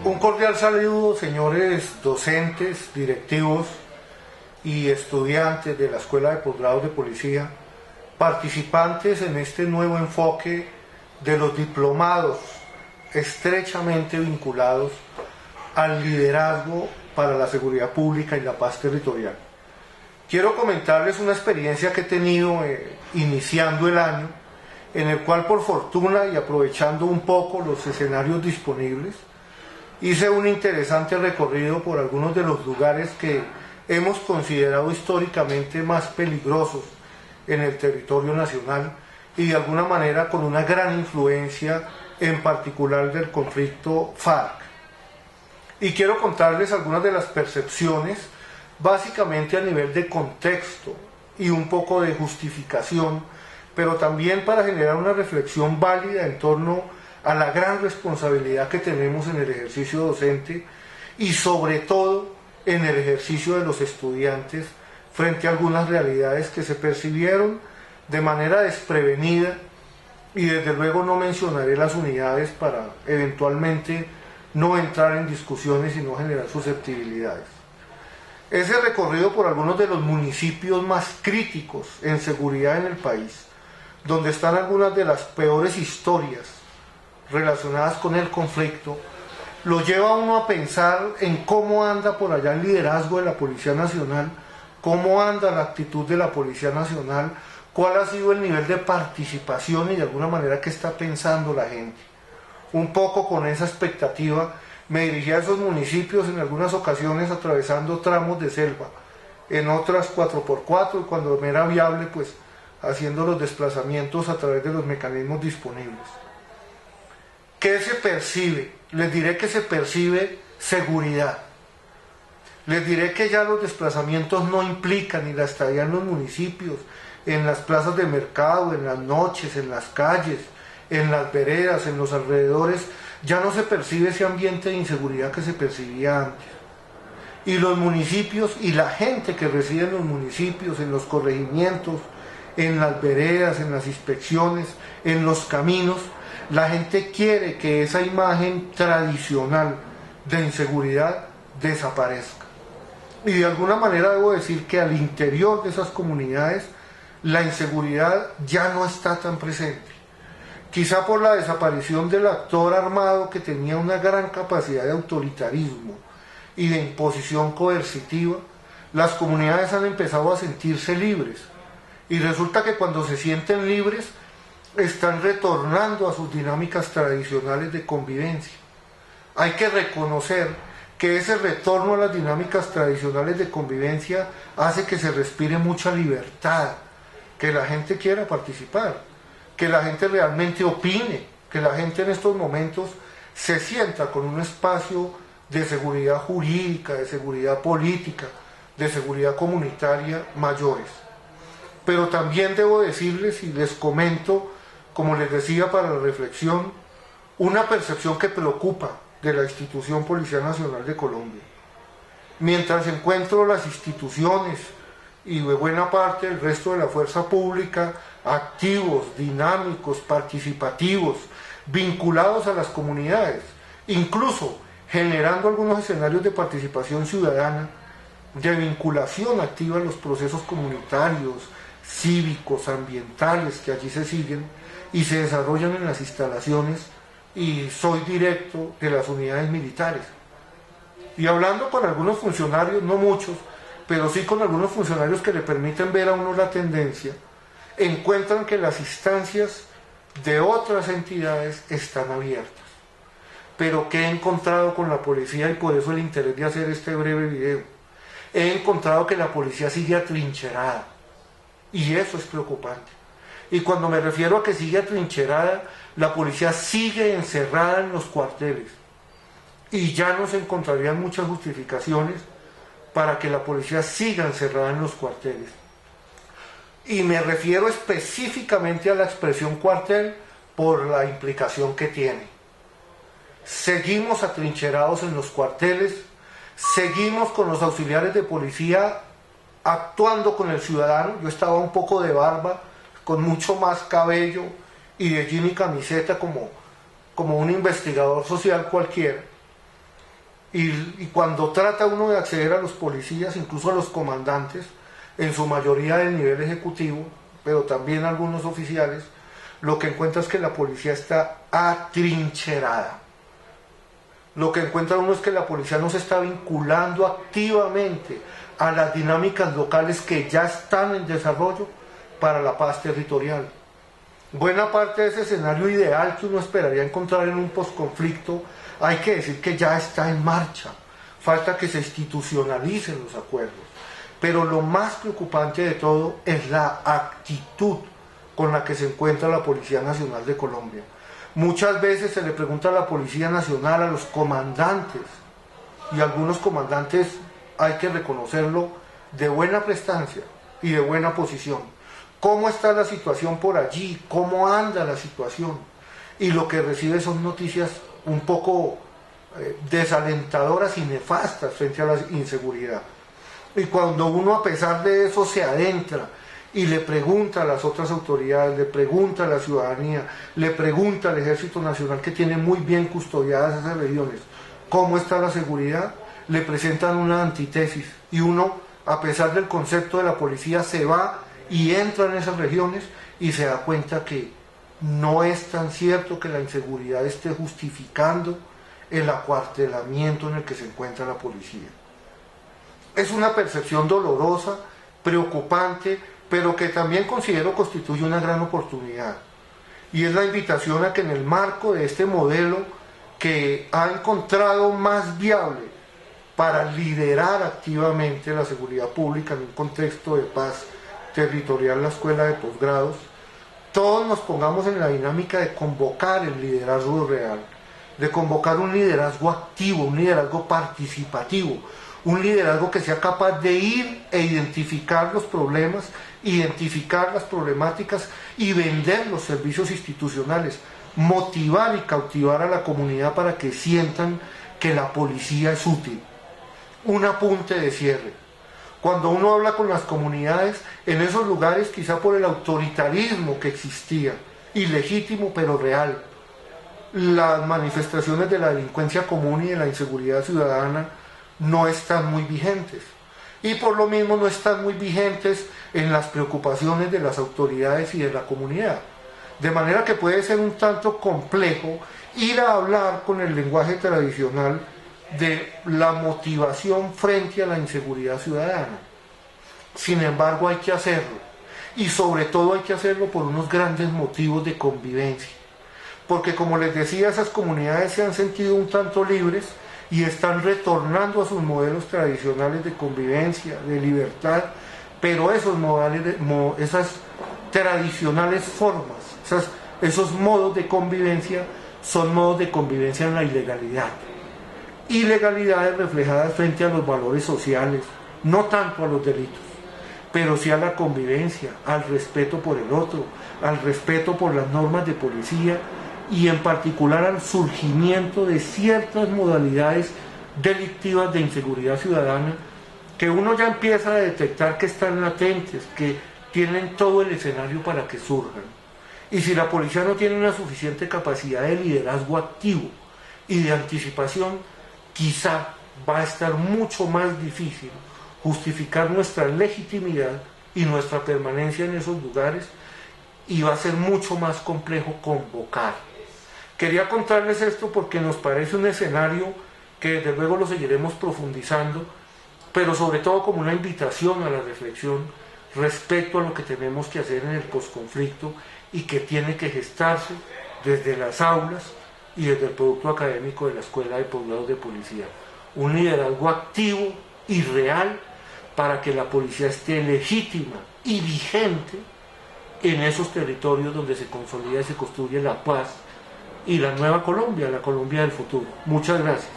Un cordial saludo, señores docentes, directivos y estudiantes de la Escuela de Posgrados de Policía, participantes en este nuevo enfoque de los diplomados estrechamente vinculados al liderazgo para la seguridad pública y la paz territorial. Quiero comentarles una experiencia que he tenido iniciando el año, en el cual, por fortuna y aprovechando un poco los escenarios disponibles, hice un interesante recorrido por algunos de los lugares que hemos considerado históricamente más peligrosos en el territorio nacional y de alguna manera con una gran influencia en particular del conflicto FARC. Y quiero contarles algunas de las percepciones, básicamente a nivel de contexto y un poco de justificación, pero también para generar una reflexión válida en torno a la gran responsabilidad que tenemos en el ejercicio docente y sobre todo en el ejercicio de los estudiantes frente a algunas realidades que se percibieron de manera desprevenida, y desde luego no mencionaré las unidades para eventualmente no entrar en discusiones y no generar susceptibilidades. Ese recorrido por algunos de los municipios más críticos en seguridad en el país, donde están algunas de las peores historias relacionadas con el conflicto, lo lleva a uno a pensar en cómo anda por allá el liderazgo de la Policía Nacional, cómo anda la actitud de la Policía Nacional, cuál ha sido el nivel de participación y de alguna manera qué está pensando la gente. Un poco con esa expectativa me dirigí a esos municipios en algunas ocasiones atravesando tramos de selva, en otras 4x4 y cuando me era viable pues haciendo los desplazamientos a través de los mecanismos disponibles. ¿Qué se percibe? Les diré que se percibe seguridad. Les diré que ya los desplazamientos no implican ni la estadía en los municipios, en las plazas de mercado, en las noches, en las calles, en las veredas, en los alrededores. Ya no se percibe ese ambiente de inseguridad que se percibía antes. Y los municipios y la gente que reside en los municipios, en los corregimientos, en las veredas, en las inspecciones, en los caminos, la gente quiere que esa imagen tradicional de inseguridad desaparezca. Y de alguna manera debo decir que al interior de esas comunidades la inseguridad ya no está tan presente. Quizá por la desaparición del actor armado que tenía una gran capacidad de autoritarismo y de imposición coercitiva, las comunidades han empezado a sentirse libres. Y resulta que cuando se sienten libres, están retornando a sus dinámicas tradicionales de convivencia. Hay que reconocer que ese retorno a las dinámicas tradicionales de convivencia hace que se respire mucha libertad, que la gente quiera participar, que la gente realmente opine, que la gente en estos momentos se sienta con un espacio de seguridad jurídica, de seguridad política, de seguridad comunitaria mayores. Pero también debo decirles y les comento, como les decía para la reflexión, una percepción que preocupa de la institución Policía Nacional de Colombia. Mientras encuentro las instituciones y de buena parte el resto de la fuerza pública activos, dinámicos, participativos, vinculados a las comunidades, incluso generando algunos escenarios de participación ciudadana, de vinculación activa en los procesos comunitarios, cívicos, ambientales que allí se siguen y se desarrollan en las instalaciones, y soy directo de las unidades militares. Y hablando con algunos funcionarios, no muchos, pero sí con algunos funcionarios que le permiten ver a uno la tendencia, encuentran que las instancias de otras entidades están abiertas. Pero ¿qué he encontrado con la policía? Y por eso el interés de hacer este breve video. He encontrado que la policía sigue atrincherada. Y eso es preocupante. Y cuando me refiero a que sigue atrincherada, la policía sigue encerrada en los cuarteles. Y ya no se encontrarían muchas justificaciones para que la policía siga encerrada en los cuarteles. Y me refiero específicamente a la expresión cuartel por la implicación que tiene. Seguimos atrincherados en los cuarteles, seguimos con los auxiliares de policía actuando con el ciudadano. Yo estaba un poco de barba, con mucho más cabello y de jean y camiseta como un investigador social cualquiera. y cuando trata uno de acceder a los policías, incluso a los comandantes, en su mayoría del nivel ejecutivo, pero también algunos oficiales, lo que encuentra es que la policía está atrincherada. Lo que encuentra uno es que la policía no se está vinculando activamente a las dinámicas locales que ya están en desarrollo para la paz territorial. Buena parte de ese escenario ideal que uno esperaría encontrar en un posconflicto, hay que decir que ya está en marcha. Falta que se institucionalicen los acuerdos. Pero lo más preocupante de todo es la actitud con la que se encuentra la Policía Nacional de Colombia. Muchas veces se le pregunta a la Policía Nacional, a los comandantes, y algunos comandantes, hay que reconocerlo, de buena prestancia y de buena posición. ¿Cómo está la situación por allí? ¿Cómo anda la situación? Y lo que recibe son noticias un poco desalentadoras y nefastas frente a la inseguridad. Y cuando uno, a pesar de eso, se adentra y le pregunta a las otras autoridades, le pregunta a la ciudadanía, le pregunta al Ejército Nacional, que tiene muy bien custodiadas esas regiones, cómo está la seguridad, le presentan una antítesis, y uno, a pesar del concepto de la policía, se va y entra en esas regiones y se da cuenta que no es tan cierto que la inseguridad esté justificando el acuartelamiento en el que se encuentra la policía. Es una percepción dolorosa, preocupante, pero que también considero constituye una gran oportunidad. Y es la invitación a que en el marco de este modelo que ha encontrado más viable para liderar activamente la seguridad pública en un contexto de paz territorial, la escuela de posgrados, todos nos pongamos en la dinámica de convocar el liderazgo real, de convocar un liderazgo activo, un liderazgo participativo, un liderazgo que sea capaz de ir e identificar los problemas, identificar las problemáticas y vender los servicios institucionales, motivar y cautivar a la comunidad para que sientan que la policía es útil. Un apunte de cierre. Cuando uno habla con las comunidades, en esos lugares, quizá por el autoritarismo que existía, ilegítimo pero real, las manifestaciones de la delincuencia común y de la inseguridad ciudadana no están muy vigentes. Y por lo mismo no están muy vigentes en las preocupaciones de las autoridades y de la comunidad. De manera que puede ser un tanto complejo ir a hablar con el lenguaje tradicional de la motivación frente a la inseguridad ciudadana. Sin embargo, hay que hacerlo. Y sobre todo hay que hacerlo por unos grandes motivos de convivencia. Porque, como les decía, esas comunidades se han sentido un tanto libres y están retornando a sus modelos tradicionales de convivencia, de libertad, pero esos modales, esas tradicionales formas, esos modos de convivencia son modos de convivencia en la ilegalidad. Ilegalidades reflejadas frente a los valores sociales, no tanto a los delitos, pero sí a la convivencia, al respeto por el otro, al respeto por las normas de policía y en particular al surgimiento de ciertas modalidades delictivas de inseguridad ciudadana que uno ya empieza a detectar que están latentes, que tienen todo el escenario para que surjan. Y si la policía no tiene una suficiente capacidad de liderazgo activo y de anticipación, quizá va a estar mucho más difícil justificar nuestra legitimidad y nuestra permanencia en esos lugares, y va a ser mucho más complejo convocar. Quería contarles esto porque nos parece un escenario que desde luego lo seguiremos profundizando, pero sobre todo como una invitación a la reflexión respecto a lo que tenemos que hacer en el posconflicto y que tiene que gestarse desde las aulas y desde el producto académico de la Escuela de Posgrados de Policía. Un liderazgo activo y real para que la policía esté legítima y vigente en esos territorios donde se consolida y se construye la paz y la nueva Colombia, la Colombia del futuro. Muchas gracias.